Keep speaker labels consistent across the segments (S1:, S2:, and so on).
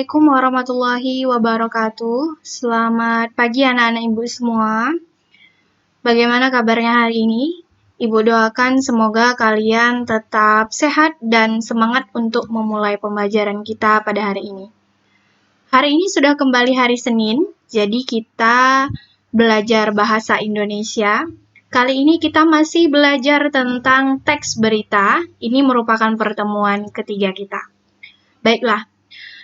S1: Assalamualaikum warahmatullahi wabarakatuh. Selamat pagi anak-anak ibu semua. Bagaimana kabarnya hari ini? Ibu doakan semoga kalian tetap sehat dan semangat untuk memulai pembelajaran kita pada hari ini. Hari ini sudah kembali hari Senin, jadi kita belajar bahasa Indonesia. Kali ini kita masih belajar tentang teks berita. Ini merupakan pertemuan ketiga kita. Baiklah.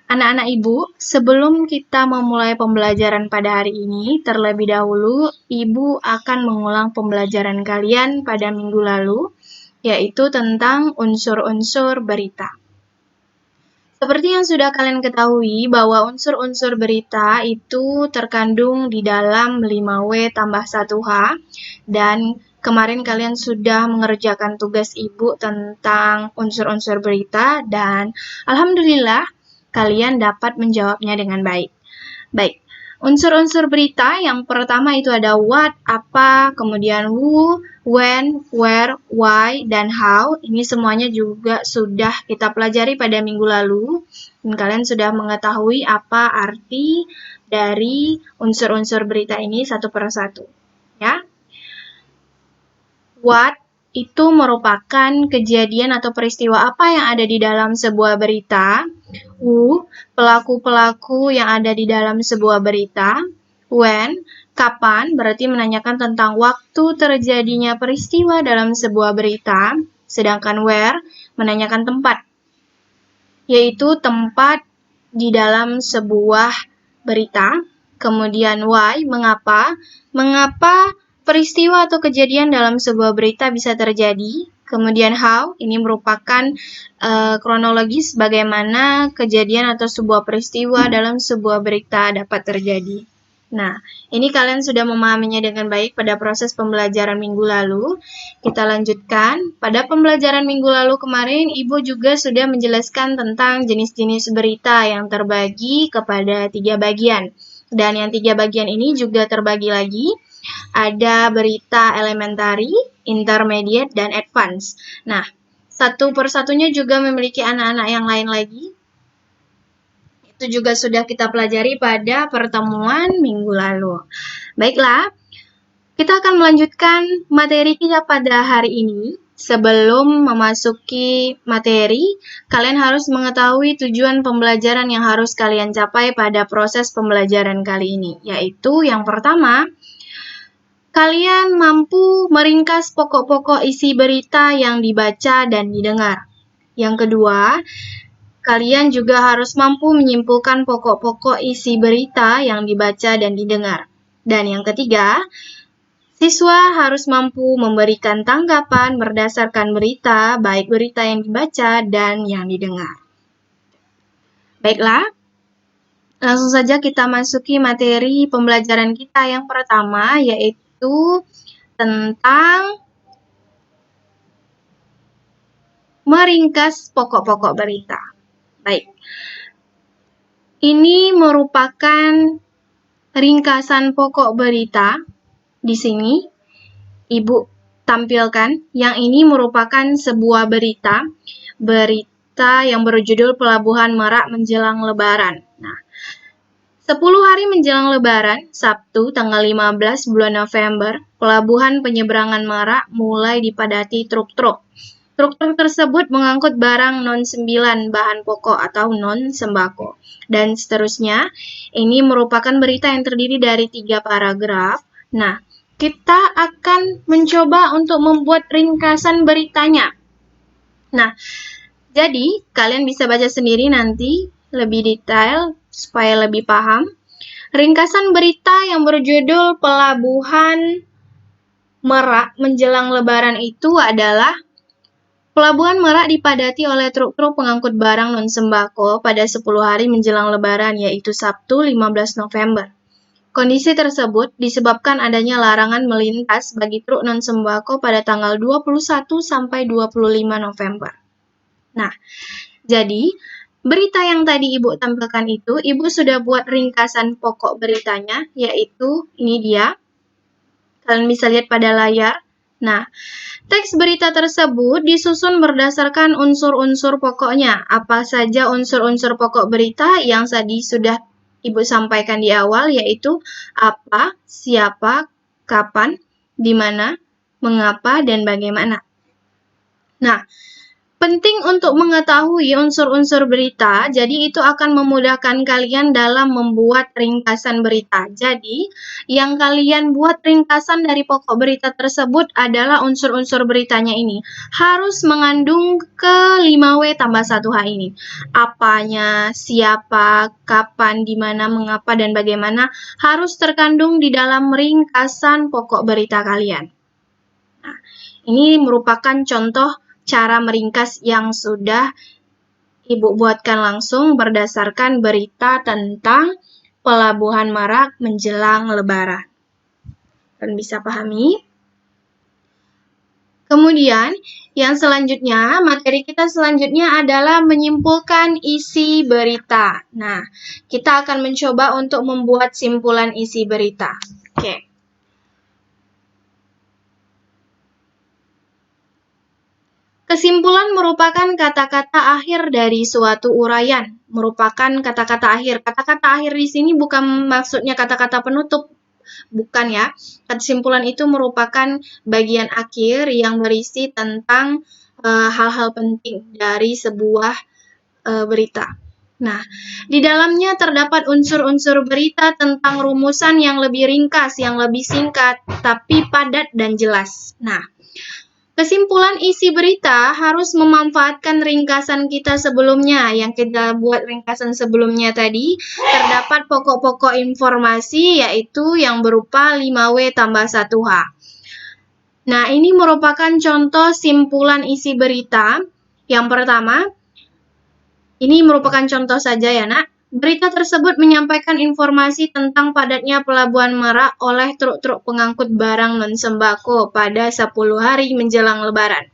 S1: Anak-anak ibu, sebelum kita memulai pembelajaran pada hari ini, terlebih dahulu ibu akan mengulang pembelajaran kalian pada minggu lalu, yaitu tentang unsur-unsur berita. Seperti yang sudah kalian ketahui bahwa unsur-unsur berita itu terkandung di dalam 5W tambah 1H, dan kemarin kalian sudah mengerjakan tugas ibu tentang unsur-unsur berita, dan alhamdulillah, kalian dapat menjawabnya dengan baik. Baik, unsur-unsur berita yang pertama itu ada what, apa, kemudian who, when, where, why, dan how. Ini semuanya juga sudah kita pelajari pada minggu lalu. Dan kalian sudah mengetahui apa arti dari unsur-unsur berita ini satu persatu. Ya. What itu merupakan kejadian atau peristiwa apa yang ada di dalam sebuah berita. Who, pelaku-pelaku yang ada di dalam sebuah berita. When, kapan, berarti menanyakan tentang waktu terjadinya peristiwa dalam sebuah berita. Sedangkan where, menanyakan tempat, yaitu tempat di dalam sebuah berita. Kemudian why, mengapa, peristiwa atau kejadian dalam sebuah berita bisa terjadi. Kemudian how, ini merupakan kronologis bagaimana kejadian atau sebuah peristiwa dalam sebuah berita dapat terjadi. Nah, ini kalian sudah memahaminya dengan baik pada proses pembelajaran minggu lalu. Kita lanjutkan. Pada pembelajaran minggu lalu kemarin, Ibu juga sudah menjelaskan tentang jenis-jenis berita yang terbagi kepada 3 bagian. Dan yang 3 bagian ini juga terbagi lagi. Ada berita elementary, intermediate, dan advance. Nah, satu persatunya juga memiliki anak-anak yang lain lagi. Itu juga sudah kita pelajari pada pertemuan minggu lalu. Baiklah, kita akan melanjutkan materi kita pada hari ini. Sebelum memasuki materi, kalian harus mengetahui tujuan pembelajaran yang harus kalian capai pada proses pembelajaran kali ini. Yaitu yang pertama, kalian mampu meringkas pokok-pokok isi berita yang dibaca dan didengar. Yang kedua, kalian juga harus mampu menyimpulkan pokok-pokok isi berita yang dibaca dan didengar. Dan yang ketiga, siswa harus mampu memberikan tanggapan berdasarkan berita, baik berita yang dibaca dan yang didengar. Baiklah, langsung saja kita masuki materi pembelajaran kita yang pertama, yaitu tentang meringkas pokok-pokok berita. Baik, ini merupakan ringkasan pokok berita. Di sini, Ibu tampilkan. Yang ini merupakan sebuah berita yang berjudul Pelabuhan Merak Menjelang Lebaran. Nah, 10 hari menjelang Lebaran, Sabtu tanggal 15 bulan November, pelabuhan penyeberangan Merak mulai dipadati truk-truk. Truk-truk tersebut mengangkut barang non-9 bahan pokok atau non-sembako. Dan seterusnya, ini merupakan berita yang terdiri dari 3 paragraf. Nah, kita akan mencoba untuk membuat ringkasan beritanya. Nah, jadi kalian bisa baca sendiri nanti lebih detail supaya lebih paham. Ringkasan berita yang berjudul Pelabuhan Merak Menjelang Lebaran itu adalah Pelabuhan Merak dipadati oleh truk-truk pengangkut barang non-sembako pada 10 hari menjelang Lebaran, yaitu Sabtu 15 November. Kondisi tersebut disebabkan adanya larangan melintas bagi truk non-sembako pada tanggal 21 sampai 25 November. Nah, jadi berita yang tadi Ibu tampilkan itu, Ibu sudah buat ringkasan pokok beritanya, yaitu ini dia. Kalian bisa lihat pada layar. Nah, teks berita tersebut disusun berdasarkan unsur-unsur pokoknya. Apa saja unsur-unsur pokok berita yang tadi sudah Ibu sampaikan di awal, yaitu apa, siapa, kapan, di mana, mengapa, dan bagaimana. Nah, penting untuk mengetahui unsur-unsur berita, jadi itu akan memudahkan kalian dalam membuat ringkasan berita. Jadi, yang kalian buat ringkasan dari pokok berita tersebut adalah unsur-unsur beritanya ini. Harus mengandung ke 5W tambah 1H ini. Apanya, siapa, kapan, di mana, mengapa, dan bagaimana harus terkandung di dalam ringkasan pokok berita kalian. Nah, ini merupakan contoh cara meringkas yang sudah Ibu buatkan langsung berdasarkan berita tentang Pelabuhan Merak menjelang Lebaran. Dan bisa pahami? Kemudian, yang selanjutnya, materi kita selanjutnya adalah menyimpulkan isi berita. Nah, kita akan mencoba untuk membuat simpulan isi berita. Oke. Kesimpulan merupakan kata-kata akhir dari suatu uraian. Merupakan kata-kata akhir. Kata-kata akhir di sini bukan maksudnya kata-kata penutup. Bukan ya. Kesimpulan itu merupakan bagian akhir yang berisi tentang hal-hal penting dari sebuah berita. Nah, di dalamnya terdapat unsur-unsur berita tentang rumusan yang lebih ringkas, yang lebih singkat, tapi padat dan jelas. Nah, kesimpulan isi berita harus memanfaatkan ringkasan kita sebelumnya. Yang kita buat ringkasan sebelumnya tadi, terdapat pokok-pokok informasi yaitu yang berupa 5W tambah 1H. Nah, ini merupakan contoh simpulan isi berita. Yang pertama, ini merupakan contoh saja ya, Nak. Berita tersebut menyampaikan informasi tentang padatnya Pelabuhan Merak oleh truk-truk pengangkut barang non-sembako pada 10 hari menjelang Lebaran.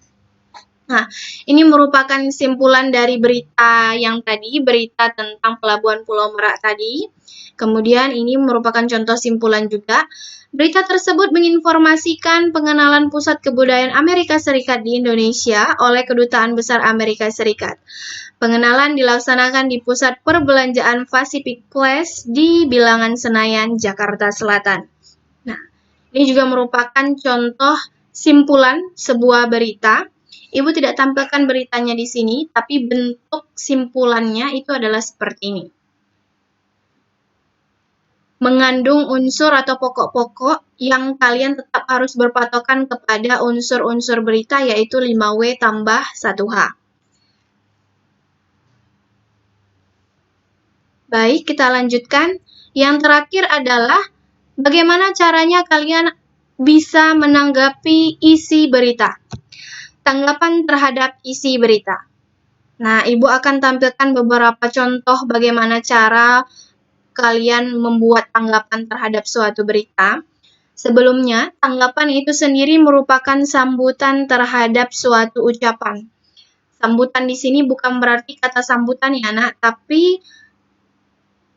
S1: Nah, ini merupakan simpulan dari berita yang tadi, berita tentang Pelabuhan Pulau Merak tadi. Kemudian ini merupakan contoh simpulan juga. Berita tersebut menginformasikan pengenalan Pusat Kebudayaan Amerika Serikat di Indonesia oleh Kedutaan Besar Amerika Serikat. Pengenalan dilaksanakan di Pusat Perbelanjaan Pacific Place di Bilangan Senayan, Jakarta Selatan. Nah, ini juga merupakan contoh simpulan sebuah berita. Ibu tidak tampilkan beritanya di sini, tapi bentuk simpulannya itu adalah seperti ini. Mengandung unsur atau pokok-pokok yang kalian tetap harus berpatokan kepada unsur-unsur berita, yaitu 5W tambah 1H. Baik, kita lanjutkan. Yang terakhir adalah bagaimana caranya kalian bisa menanggapi isi berita. Tanggapan terhadap isi berita. Nah, Ibu akan tampilkan beberapa contoh bagaimana cara kalian membuat tanggapan terhadap suatu berita. Sebelumnya, tanggapan itu sendiri merupakan sambutan terhadap suatu ucapan. Sambutan di sini bukan berarti kata sambutan ya, Nak, tapi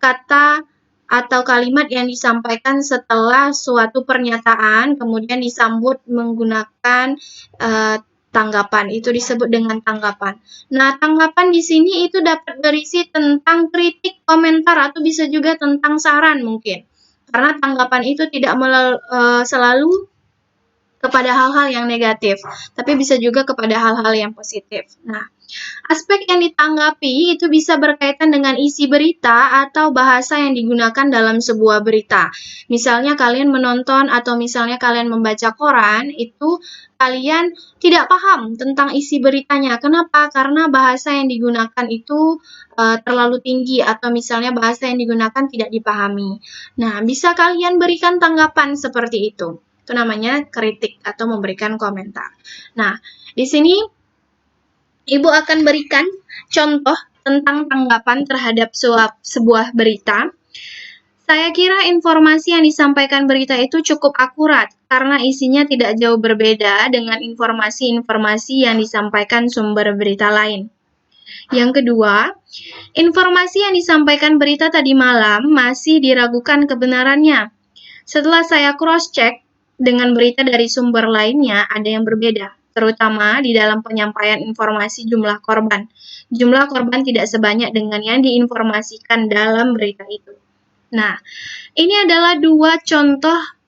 S1: kata atau kalimat yang disampaikan setelah suatu pernyataan, kemudian disambut menggunakan tanggapan. Itu disebut dengan tanggapan. Nah, tanggapan di sini itu dapat berisi tentang kritik, komentar, atau bisa juga tentang saran mungkin. Karena tanggapan itu tidak selalu kepada hal-hal yang negatif, tapi bisa juga kepada hal-hal yang positif. Nah, aspek yang ditanggapi itu bisa berkaitan dengan isi berita atau bahasa yang digunakan dalam sebuah berita. Misalnya kalian menonton atau misalnya kalian membaca koran, itu kalian tidak paham tentang isi beritanya. Kenapa? Karena bahasa yang digunakan itu terlalu tinggi atau misalnya bahasa yang digunakan tidak dipahami. Nah, bisa kalian berikan tanggapan seperti itu. Itu namanya kritik atau memberikan komentar. Nah, di sini Ibu akan berikan contoh tentang tanggapan terhadap sebuah berita. Saya kira informasi yang disampaikan berita itu cukup akurat karena isinya tidak jauh berbeda dengan informasi-informasi yang disampaikan sumber berita lain. Yang kedua, informasi yang disampaikan berita tadi malam masih diragukan kebenarannya. Setelah saya cross-check dengan berita dari sumber lainnya ada yang berbeda, terutama di dalam penyampaian informasi jumlah korban. Jumlah korban tidak sebanyak dengan yang diinformasikan dalam berita itu. Nah, ini adalah dua contoh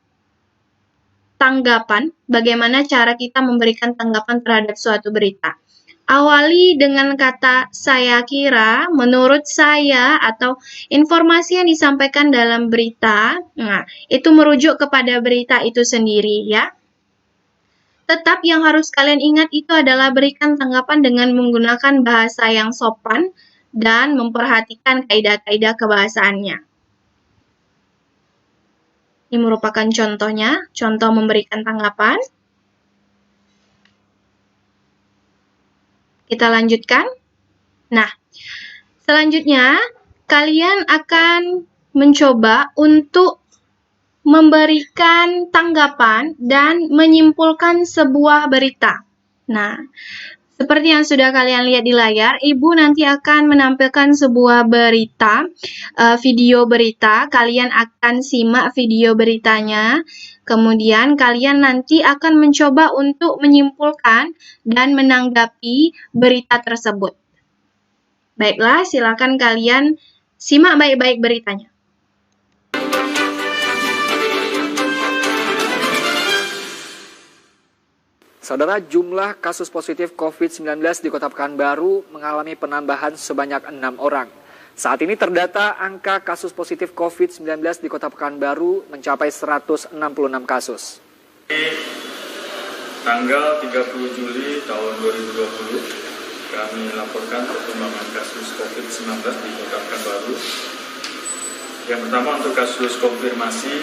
S1: tanggapan, bagaimana cara kita memberikan tanggapan terhadap suatu berita. Awali dengan kata saya kira, menurut saya, atau informasi yang disampaikan dalam berita. Nah, itu merujuk kepada berita itu sendiri ya. Tetap yang harus kalian ingat itu adalah berikan tanggapan dengan menggunakan bahasa yang sopan dan memperhatikan kaidah-kaidah kebahasaannya. Ini merupakan contohnya, contoh memberikan tanggapan. Kita lanjutkan. Nah, selanjutnya kalian akan mencoba untuk memberikan tanggapan dan menyimpulkan sebuah berita. Nah, seperti yang sudah kalian lihat di layar, Ibu nanti akan menampilkan sebuah berita, video berita. Kalian akan simak video beritanya. Kemudian kalian nanti akan mencoba untuk menyimpulkan dan menanggapi berita tersebut. Baiklah, silakan kalian simak baik-baik beritanya.
S2: Saudara, jumlah kasus positif COVID-19 di Kota Pekanbaru mengalami penambahan sebanyak 6 orang. Saat ini terdata angka kasus positif COVID-19 di Kota Pekanbaru mencapai 166 kasus.
S3: Tanggal 30 Juli tahun 2020, kami laporkan perkembangan kasus COVID-19 di Kota Pekanbaru. Yang pertama untuk kasus konfirmasi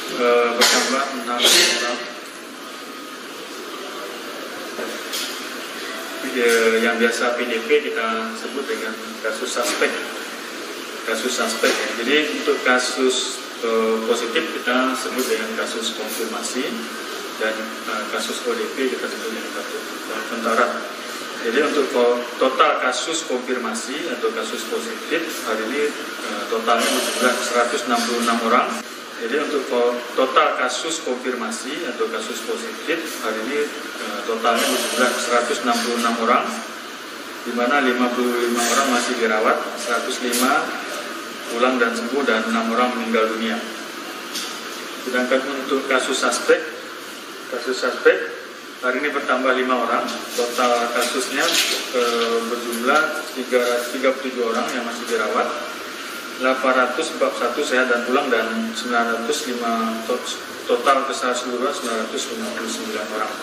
S3: bertambah 6 orang yang biasa PDP kita sebut dengan kasus suspek ya. Jadi untuk kasus positif kita sebut dengan kasus konfirmasi dan kasus ODP kita sebut dengan kasus sementara. Jadi untuk total kasus konfirmasi atau kasus positif hari ini totalnya berjumlah 166 orang. Jadi untuk total kasus konfirmasi atau kasus positif hari ini totalnya berjumlah 166 orang, di mana 55 orang masih dirawat, 105 pulang dan sembuh, dan 6 orang meninggal dunia. Sedangkan untuk kasus suspek hari ini bertambah 5 orang, total kasusnya berjumlah 37 orang yang masih dirawat, 841 sehat dan pulang, dan 905 total keseluruhan 959 orang.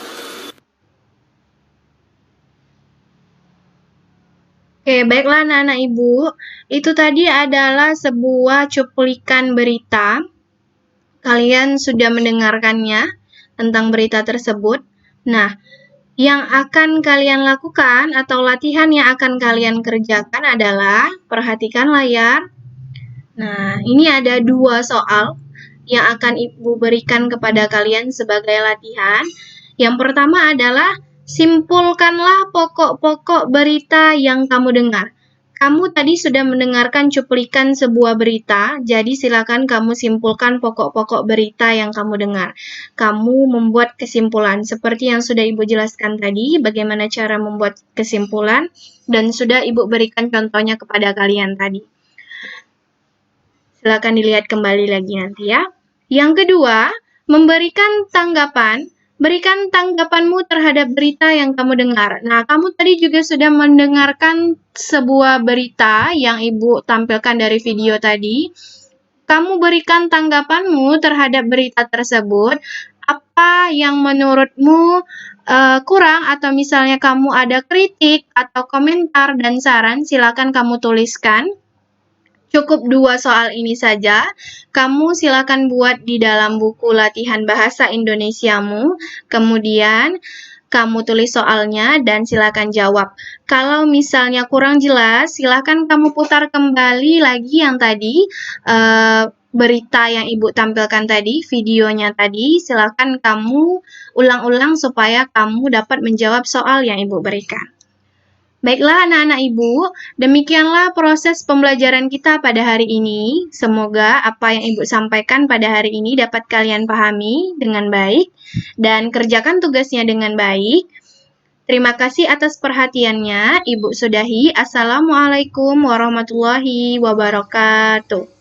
S1: Oke, baiklah anak-anak Ibu. Itu tadi adalah sebuah cuplikan berita. Kalian sudah mendengarkannya tentang berita tersebut. Nah, yang akan kalian lakukan atau latihan yang akan kalian kerjakan adalah perhatikan layar. Nah, ini ada 2 soal yang akan Ibu berikan kepada kalian sebagai latihan. Yang pertama adalah simpulkanlah pokok-pokok berita yang kamu dengar. Kamu tadi sudah mendengarkan cuplikan sebuah berita, jadi silakan kamu simpulkan pokok-pokok berita yang kamu dengar. Kamu membuat kesimpulan, seperti yang sudah Ibu jelaskan tadi, bagaimana cara membuat kesimpulan, dan sudah Ibu berikan contohnya kepada kalian tadi. Silakan dilihat kembali lagi nanti ya. Yang kedua, memberikan tanggapan. Berikan tanggapanmu terhadap berita yang kamu dengar. Nah, kamu tadi juga sudah mendengarkan sebuah berita yang Ibu tampilkan dari video tadi. Kamu berikan tanggapanmu terhadap berita tersebut. Apa yang menurutmu kurang, atau misalnya kamu ada kritik atau komentar dan saran, silakan kamu tuliskan. Cukup 2 soal ini saja. Kamu silakan buat di dalam buku latihan bahasa Indonesiamu. Kemudian kamu tulis soalnya dan silakan jawab. Kalau misalnya kurang jelas, silakan kamu putar kembali lagi yang tadi berita yang Ibu tampilkan tadi, videonya tadi. Silakan kamu ulang-ulang supaya kamu dapat menjawab soal yang Ibu berikan. Baiklah anak-anak ibu, demikianlah proses pembelajaran kita pada hari ini. Semoga apa yang ibu sampaikan pada hari ini dapat kalian pahami dengan baik dan kerjakan tugasnya dengan baik. Terima kasih atas perhatiannya. Ibu sudahi. Assalamualaikum warahmatullahi wabarakatuh.